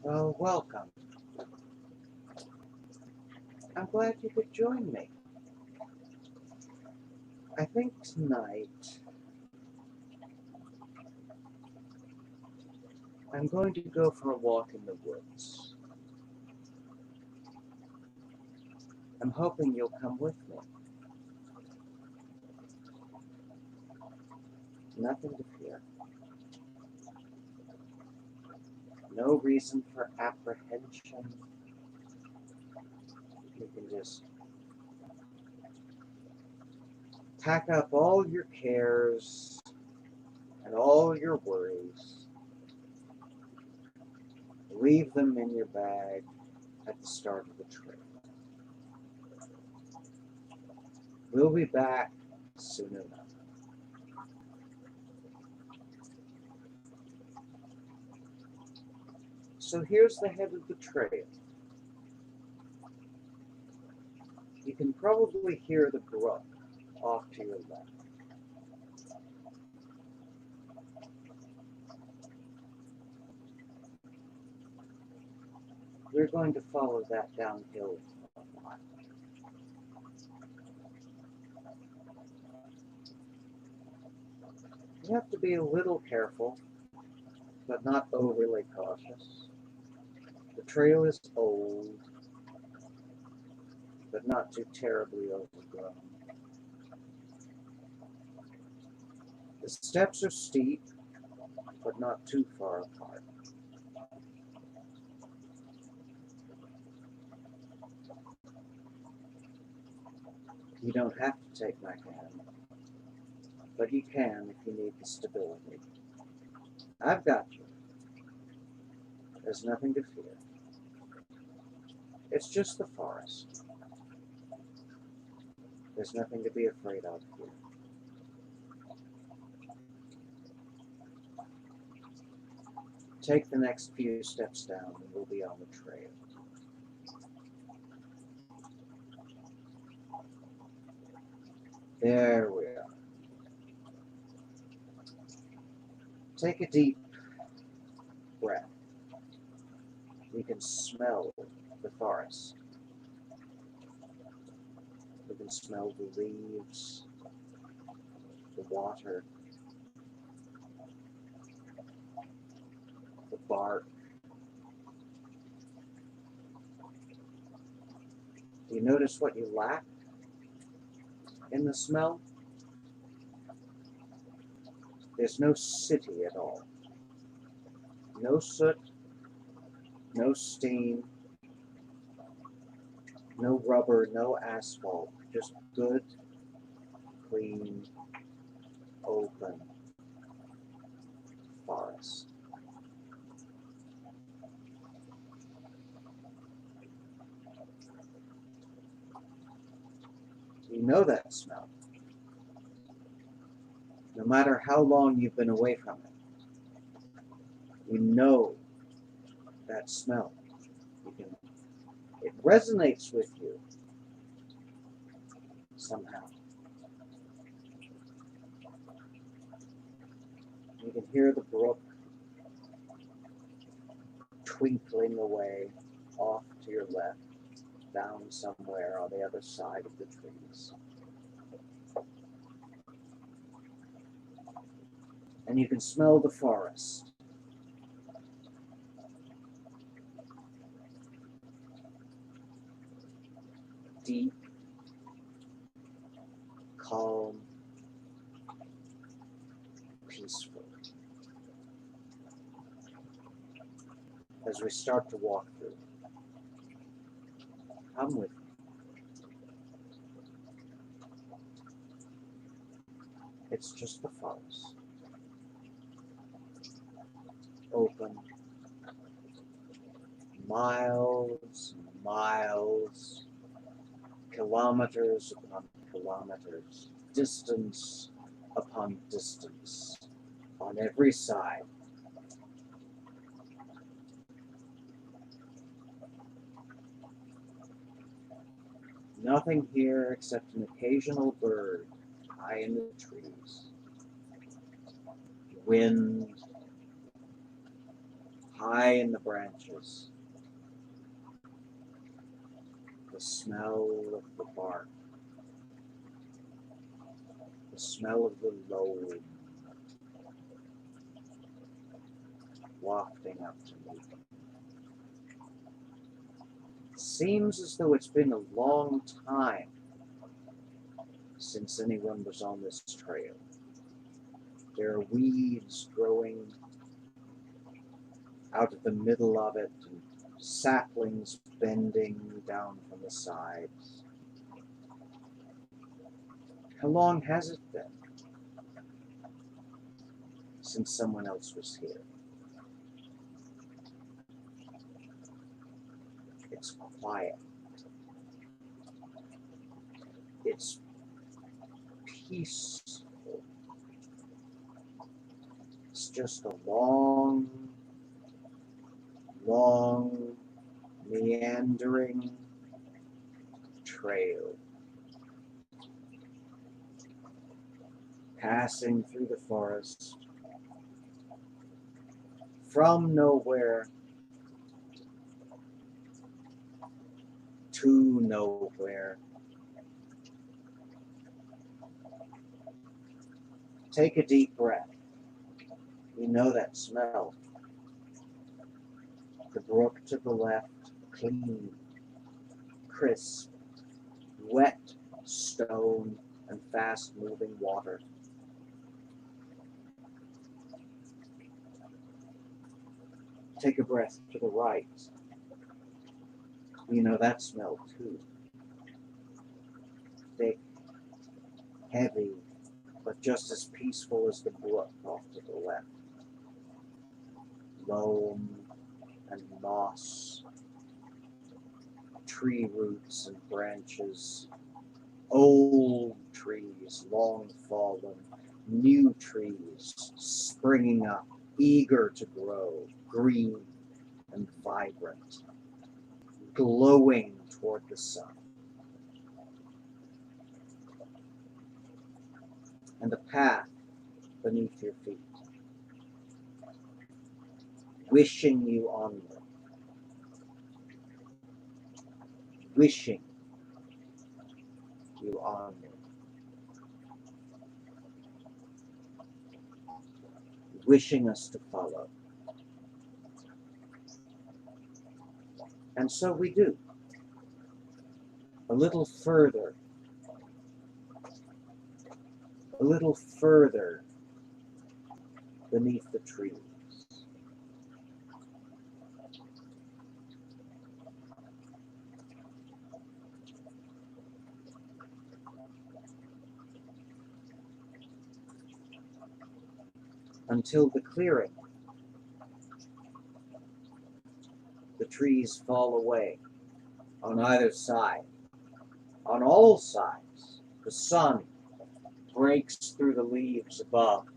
Well, welcome. I'm glad you could join me. I think tonight I'm going to go for a walk in the woods. I'm hoping you'll come with me. Nothing to fear. No reason for apprehension. You can just pack up all your cares and all your worries. Leave them in your bag at the start of the trail. We'll be back soon enough. So here's the head of the trail. You can probably hear the brook off to your left. We're going to follow that downhill for a while. You have to be a little careful, but not overly cautious. The trail is old, but not too terribly overgrown. The steps are steep, but not too far apart. You don't have to take my hand, but you can if you need the stability. I've got you. There's nothing to fear. It's just the forest. There's nothing to be afraid of here. Take the next few steps down and we'll be on the trail. There we are. Take a deep breath. You can smell the forest. You can smell the leaves, the water, the bark. Do you notice what you lack in the smell? There's no city at all. No soot, no steam, no rubber, no asphalt. Just good, clean, open forest. You know that smell. No matter how long you've been away from it, you know that smell. It resonates with you somehow. You can hear the brook twinkling away off to your left, down somewhere on the other side of the trees. And you can smell the forest. Deep, calm, peaceful. As we start to walk through, come with me. It's just the forest. Open. Miles, miles, kilometers upon kilometers, distance upon distance, on every side. Nothing here except an occasional bird high in the trees. Wind, high in the branches. The smell of the bark. The smell of the loam wafting up to me. It seems as though it's been a long time since anyone was on this trail. There are weeds growing out of the middle of it, and saplings bending down from the sides. How long has it been since someone else was here? It's quiet. It's peaceful. It's just a long, meandering trail passing through the forest from nowhere to nowhere. Take a deep breath. You know that smell. The brook to the left, clean, crisp, wet stone and fast-moving water. Take a breath to the right. You know that smell too. Thick, heavy, but just as peaceful as the brook off to the left. Loam and moss, tree roots and branches, old trees long fallen, new trees springing up, eager to grow, green and vibrant, glowing toward the sun. And a path beneath your feet, wishing you onward, wishing you onward. Wishing us to follow. And so we do. A little further beneath the trees. Until the clearing. The trees fall away on either side, on all sides. The sun breaks through the leaves above.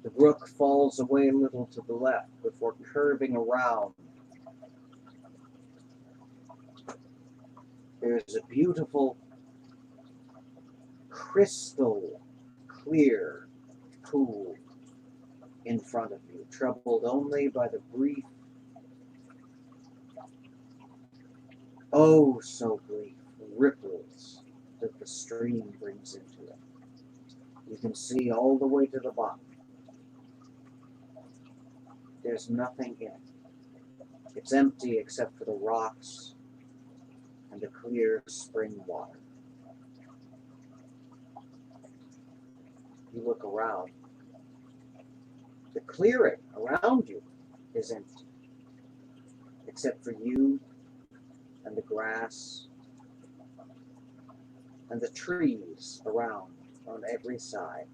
The brook falls away a little to the left before curving around. There's a beautiful, crystal clear pool in front of you, troubled only by the brief, oh so brief, ripples that the stream brings into it. You can see all the way to the bottom. There's nothing in it. It's empty except for the rocks and the clear spring water. You look around. The clearing around you is empty, except for you and the grass and the trees around on every side,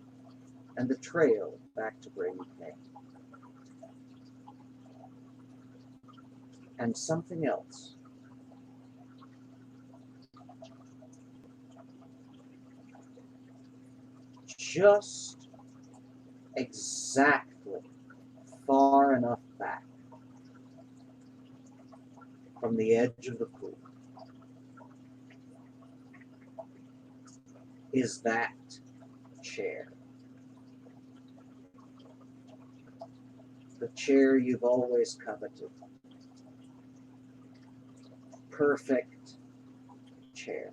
and the trail back to where you came. And something else. Just exactly far enough back from the edge of the pool is that chair. The chair you've always coveted. Perfect chair.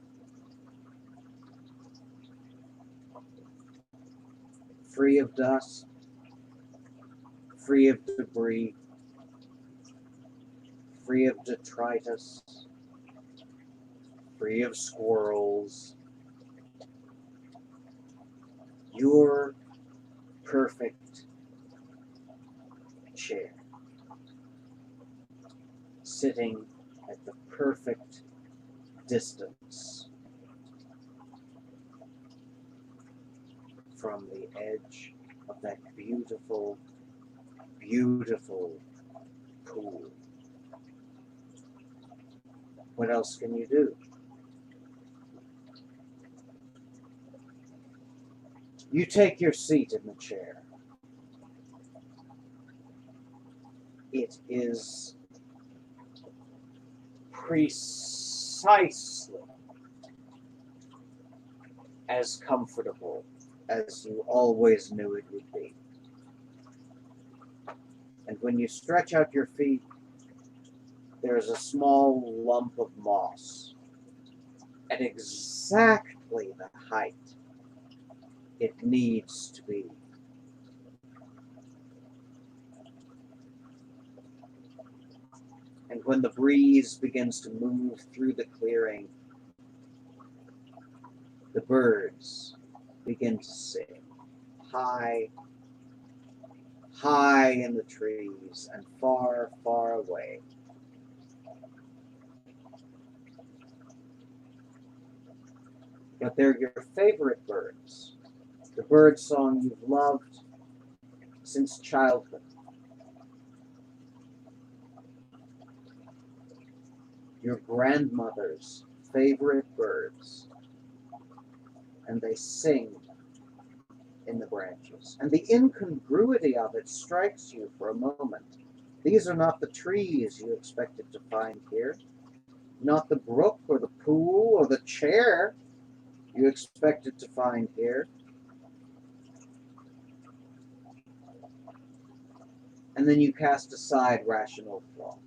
Free of dust, free of debris, free of detritus, free of squirrels. Your perfect chair. Sitting at the perfect distance from the edge of that beautiful, beautiful pool. What else can you do? You take your seat in the chair. It is precisely as comfortable as you always knew it would be. And when you stretch out your feet, there's a small lump of moss at exactly the height it needs to be. And when the breeze begins to move through the clearing, the birds begin to sing high, high in the trees and far, far away. But they're your favorite birds, the bird song you've loved since childhood. Your grandmother's favorite birds, and they sing in the branches. And the incongruity of it strikes you for a moment. These are not the trees you expected to find here, not the brook or the pool or the chair you expected to find here. And then you cast aside rational thought.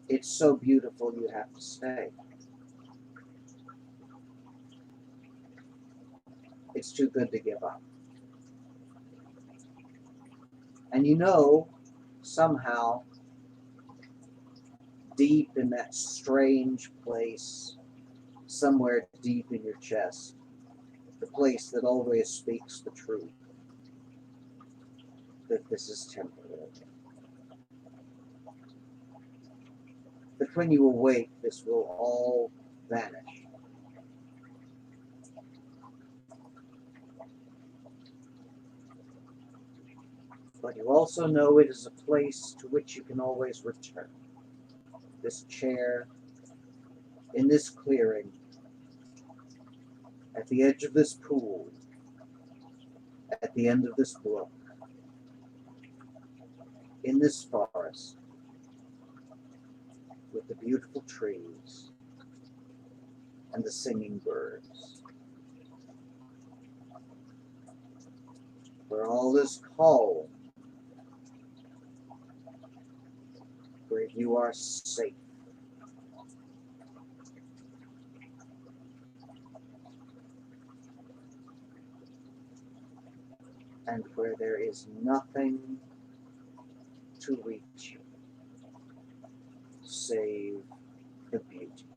It's so beautiful you have to stay. It's too good to give up. And you know, somehow, deep in that strange place, somewhere deep in your chest, the place that always speaks the truth, that this is temporary. That when you awake, this will all vanish. But you also know it is a place to which you can always return. This chair, in this clearing, at the edge of this pool, at the end of this brook, in this forest, with the beautiful trees and the singing birds, where all is calm, where you are safe. And where there is nothing to reach you save the beauty.